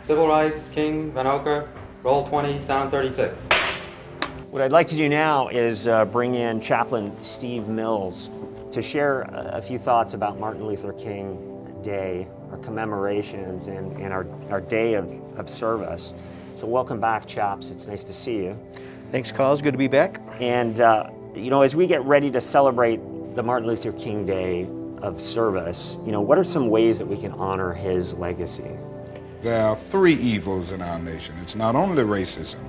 Civil rights, King, Van Oker, roll 20, sound 36. What I'd like to do now is bring in Chaplain Steve Mills to share a few thoughts about Martin Luther King Day, our commemorations, and our day of service. So welcome back, chaps. It's nice to see you. Thanks, Kāleo. It's good to be back. And, as we get ready to celebrate the Martin Luther King Day of service, what are some ways that we can honor his legacy? There are three evils in our nation. It's not only racism,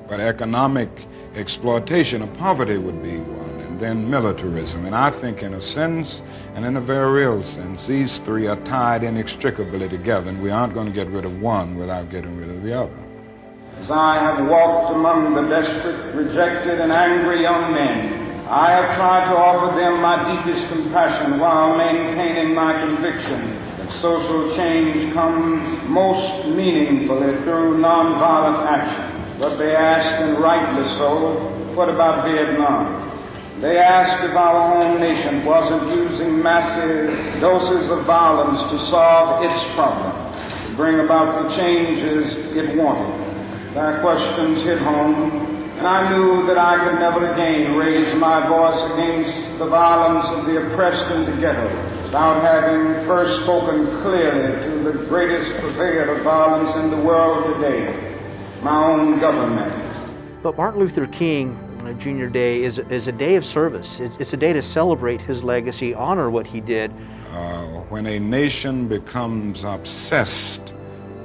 but economic exploitation of poverty would be one, and then militarism. And I think in a sense, and in a very real sense, these three are tied inextricably together, and we aren't going to get rid of one without getting rid of the other. As I have walked among the desperate, rejected, and angry young men, I have tried to offer them my deepest compassion while maintaining my conviction that social change comes most meaningfully through nonviolent action. But they ask, and rightly so, what about Vietnam? They ask if our own nation wasn't using massive doses of violence to solve its problems, to bring about the changes it wanted. Their questions hit home, and I knew that I could never again raise my voice against the violence of the oppressed in the ghetto without having first spoken clearly to the greatest purveyor of violence in the world today, my own government. But Martin Luther King Jr. Day is a day of service. It's a day to celebrate his legacy, honor what he did. When a nation becomes obsessed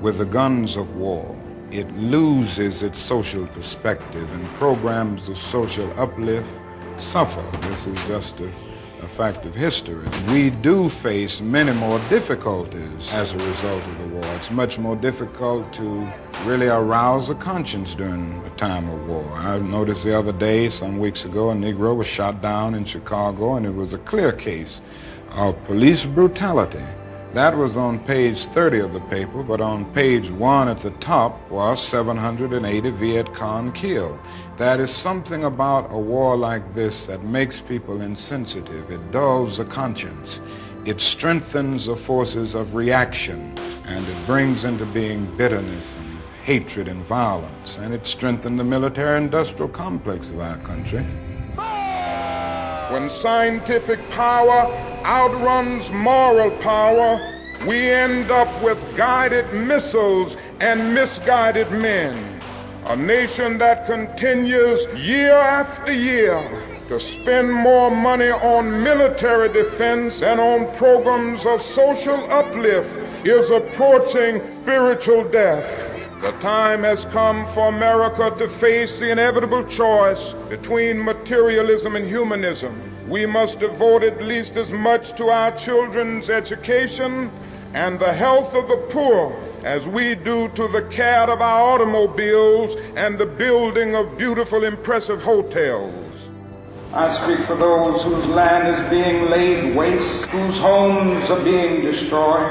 with the guns of war, it loses its social perspective, and programs of social uplift suffer. This is just a fact of history. We do face many more difficulties as a result of the war. It's much more difficult to really arouse a conscience during a time of war. I noticed the other day, some weeks ago, a Negro was shot down in Chicago, and it was a clear case of police brutality. That was on page 30 of the paper, but on page 1 at the top was 780 Viet Cong killed. That is something about a war like this that makes people insensitive. It dulls the conscience. It strengthens the forces of reaction, and it brings into being bitterness and hatred and violence, and it strengthened the military-industrial complex of our country. When scientific power outruns moral power, we end up with guided missiles and misguided men. A nation that continues year after year to spend more money on military defense than on programs of social uplift is approaching spiritual death. The time has come for America to face the inevitable choice between materialism and humanism. We must devote at least as much to our children's education and the health of the poor as we do to the care of our automobiles and the building of beautiful, impressive hotels. I speak for those whose land is being laid waste, whose homes are being destroyed,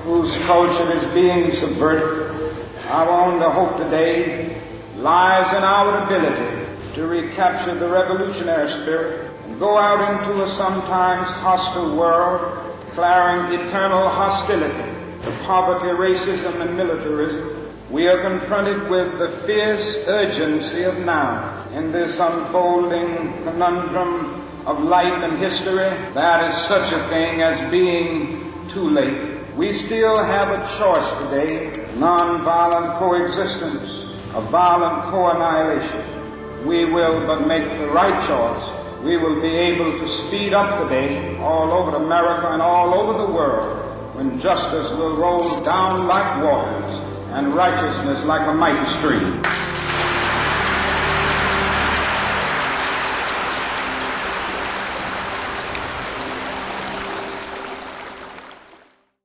whose culture is being subverted. Our only hope today lies in our ability to recapture the revolutionary spirit and go out into a sometimes hostile world, declaring eternal hostility to poverty, racism, and militarism. We are confronted with the fierce urgency of now in this unfolding conundrum of life and history. There is such a thing as being too late. We still have a choice today, nonviolent coexistence, a violent co-annihilation. We will but make the right choice. We will be able to speed up the day all over America and all over the world when justice will roll down like waters and righteousness like a mighty stream.